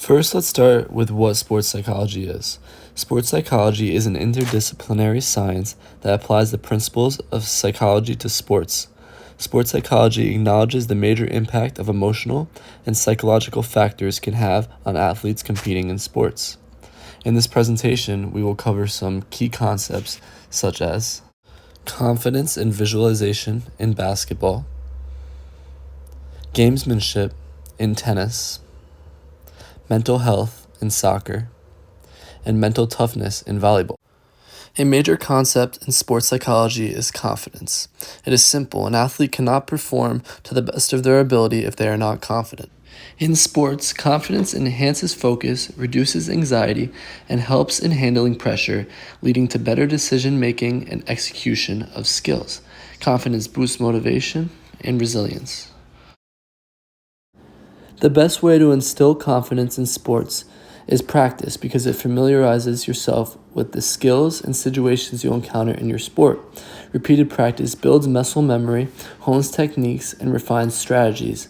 First, let's start with what sports psychology is. Sports psychology is an interdisciplinary science that applies the principles of psychology to sports. Sports psychology acknowledges the major impact of emotional and psychological factors can have on athletes competing in sports. In this presentation, we will cover some key concepts such as confidence and visualization in basketball, gamesmanship in tennis, mental health in soccer, and mental toughness in volleyball. A major concept in sports psychology is confidence. It is simple. An athlete cannot perform to the best of their ability if they are not confident. In sports, confidence enhances focus, reduces anxiety, and helps in handling pressure, leading to better decision making and execution of skills. Confidence boosts motivation and resilience. The best way to instill confidence in sports is practice because it familiarizes yourself with the skills and situations you'll encounter in your sport. Repeated practice builds muscle memory, hones techniques, and refines strategies.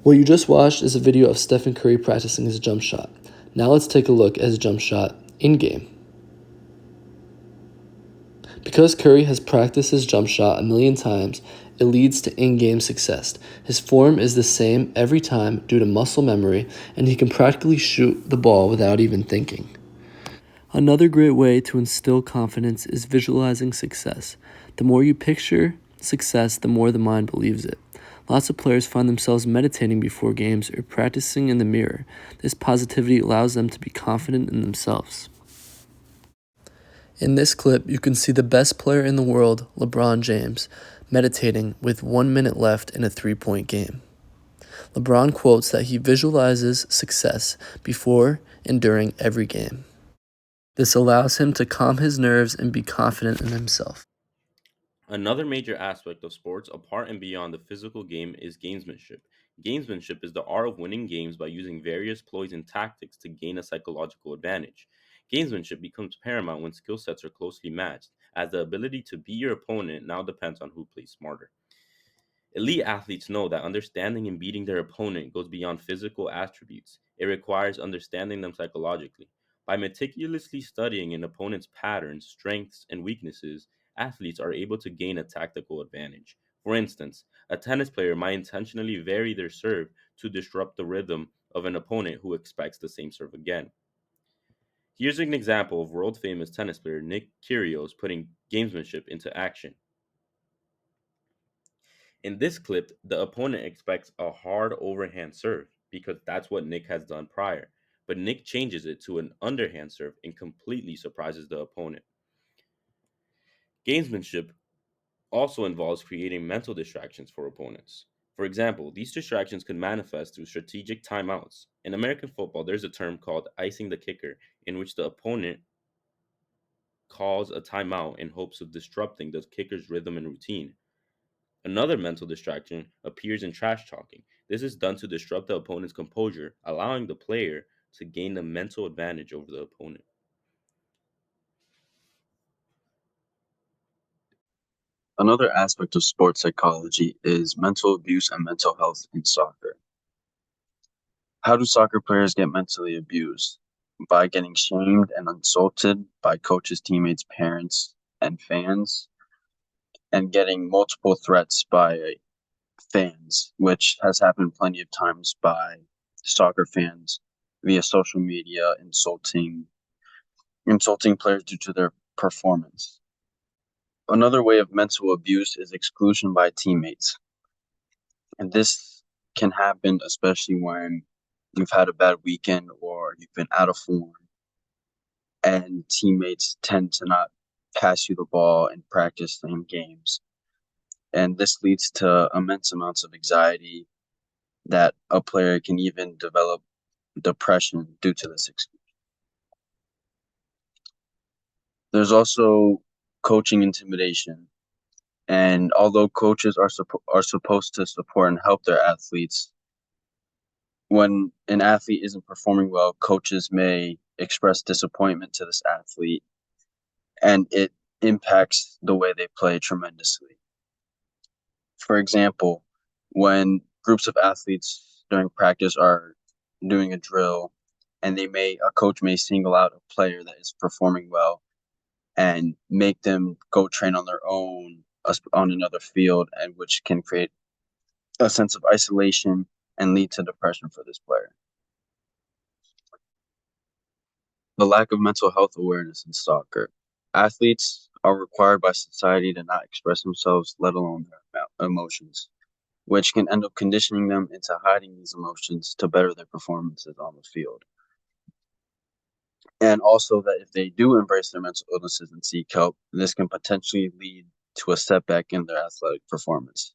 What you just watched is a video of Stephen Curry practicing his jump shot. Now let's take a look at his jump shot in-game. Because Curry has practiced his jump shot a million times, it leads to in-game success. His form is the same every time due to muscle memory, and he can practically shoot the ball without even thinking. Another great way to instill confidence is visualizing success. The more you picture success, the more the mind believes it. Lots of players find themselves meditating before games or practicing in the mirror. This positivity allows them to be confident in themselves. In this clip, you can see the best player in the world, LeBron James, meditating with 1 minute left in a 3-point game. LeBron quotes that he visualizes success before and during every game. This allows him to calm his nerves and be confident in himself. Another major aspect of sports, apart and beyond the physical game, is gamesmanship. Gamesmanship is the art of winning games by using various ploys and tactics to gain a psychological advantage. Gamesmanship becomes paramount when skill sets are closely matched, as the ability to beat your opponent now depends on who plays smarter. Elite athletes know that understanding and beating their opponent goes beyond physical attributes. It requires understanding them psychologically. By meticulously studying an opponent's patterns, strengths, and weaknesses, athletes are able to gain a tactical advantage. For instance, a tennis player might intentionally vary their serve to disrupt the rhythm of an opponent who expects the same serve again. Here's an example of world famous tennis player Nick Kyrgios putting gamesmanship into action. In this clip, the opponent expects a hard overhand serve because that's what Nick has done prior. But Nick changes it to an underhand serve and completely surprises the opponent. Gamesmanship also involves creating mental distractions for opponents. For example, these distractions can manifest through strategic timeouts. In American football, there's a term called icing the kicker, in which the opponent calls a timeout in hopes of disrupting the kicker's rhythm and routine. Another mental distraction appears in trash talking. This is done to disrupt the opponent's composure, allowing the player to gain a mental advantage over the opponent. Another aspect of sports psychology is mental abuse and mental health in soccer. How do soccer players get mentally abused? By getting shamed and insulted by coaches, teammates, parents, and fans, and getting multiple threats by fans, which has happened plenty of times by soccer fans via social media, insulting players due to their performance. Another way of mental abuse is exclusion by teammates. And this can happen especially when you've had a bad weekend or you've been out of form and teammates tend to not pass you the ball in practice and games. And this leads to immense amounts of anxiety that a player can even develop depression due to this exclusion. There's also coaching intimidation. And although coaches are supposed to support and help their athletes, when an athlete isn't performing well, coaches may express disappointment to this athlete, and it impacts the way they play tremendously. For example, when groups of athletes during practice are doing a drill and a coach may single out a player that is performing well and make them go train on their own on another field, and which can create a sense of isolation and lead to depression for this player. The lack of mental health awareness in soccer. Athletes are required by society to not express themselves, let alone their emotions, which can end up conditioning them into hiding these emotions to better their performances on the field. And also that if they do embrace their mental illnesses and seek help, this can potentially lead to a setback in their athletic performance.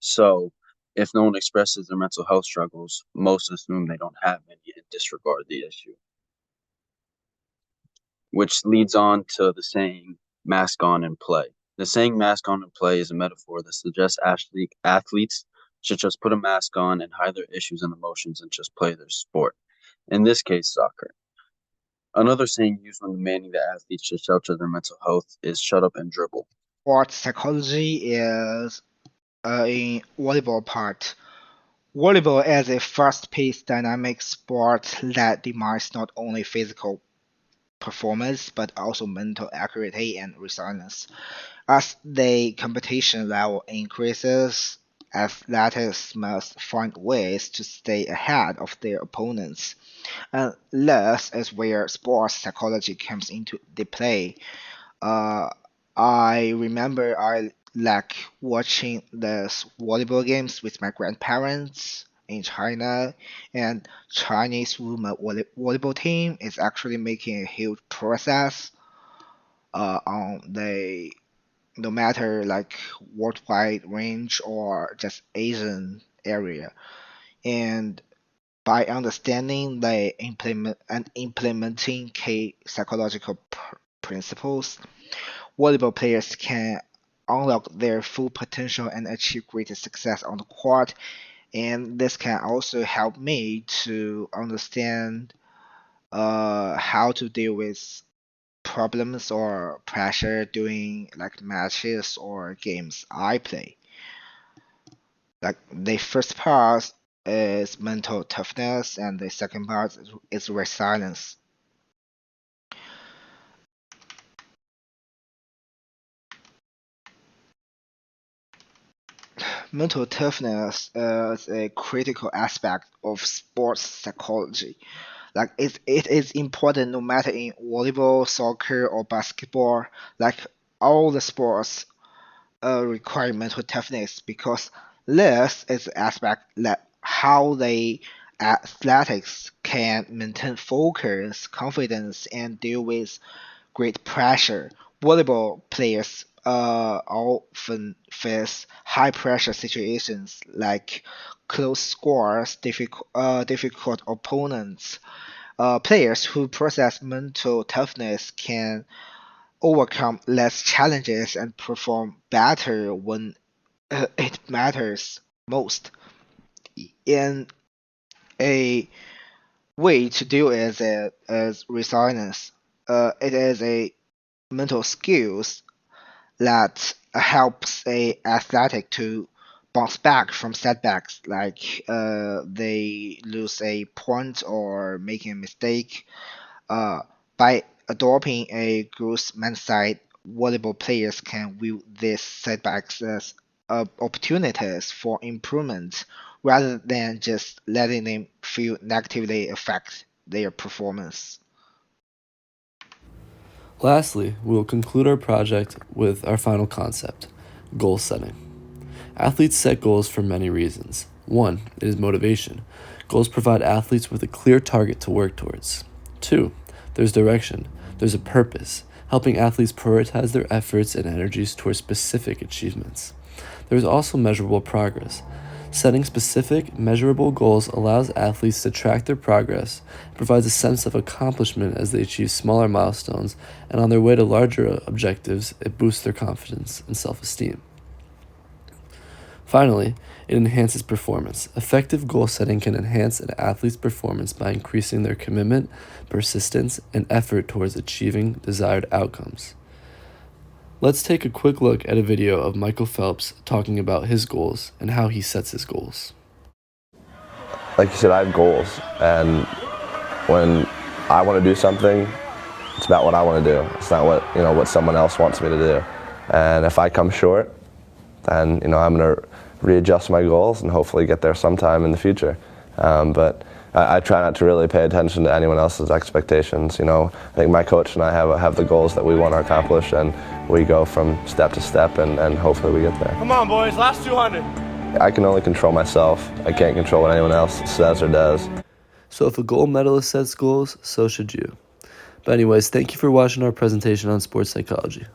So if no one expresses their mental health struggles, most assume they don't have any and disregard the issue. Which leads on to the saying, mask on and play. The saying mask on and play is a metaphor that suggests athletes should just put a mask on and hide their issues and emotions and just play their sport. In this case, soccer. Another saying used when demanding that athletes should shelter their mental health is shut up and dribble. Sport psychology is in volleyball part. Volleyball is a fast-paced, dynamic sport that demands not only physical performance but also mental accuracy and resilience. As the competition level increases, athletes must find ways to stay ahead of their opponents. And this is where sports psychology comes into the play. Uh, I remember I like watching the volleyball games with my grandparents in China, and Chinese women volleyball team is actually making a huge process on the no matter like worldwide range or just Asian area. And by understanding the implementing key psychological principles, volleyball players can unlock their full potential and achieve greater success on the court. And this can also help me to understand how to deal with problems or pressure during like matches or games I play. Like the first part is mental toughness, and the second part is resilience. Mental toughness is a critical aspect of sports psychology. Like it is important no matter in volleyball, soccer, or basketball. Like all the sports require mental toughness because this is the aspect that how the athletics can maintain focus, confidence, and deal with great pressure. Volleyball players often face high pressure situations like close scores, difficult opponents. Players who possess mental toughness can overcome less challenges and perform better when it matters most. And a way to do it is resilience. It is a mental skills that helps a athletic to bounce back from setbacks like they lose a point or making a mistake. By adopting a growth mindset, volleyball players can view these setbacks as opportunities for improvement rather than just letting them feel negatively affect their performance. Lastly, we will conclude our project with our final concept, goal setting. Athletes set goals for many reasons. One, it is motivation. Goals provide athletes with a clear target to work towards. Two, there's direction. There's a purpose, helping athletes prioritize their efforts and energies towards specific achievements. There is also measurable progress. Setting specific, measurable goals allows athletes to track their progress and provides a sense of accomplishment as they achieve smaller milestones, and on their way to larger objectives, it boosts their confidence and self-esteem. Finally, it enhances performance. Effective goal setting can enhance an athlete's performance by increasing their commitment, persistence, and effort towards achieving desired outcomes. Let's take a quick look at a video of Michael Phelps talking about his goals and how he sets his goals. Like you said, I have goals, and when I want to do something, it's about what I want to do. It's not what someone else wants me to do. And if I come short, then I'm going to readjust my goals and hopefully get there sometime in the future. But I try not to really pay attention to anyone else's expectations. I think my coach and I have the goals that we want to accomplish, and we go from step to step, and hopefully we get there. Come on, boys, last 200. I can only control myself. I can't control what anyone else says or does. So if a gold medalist sets goals, so should you. But anyways, thank you for watching our presentation on sports psychology.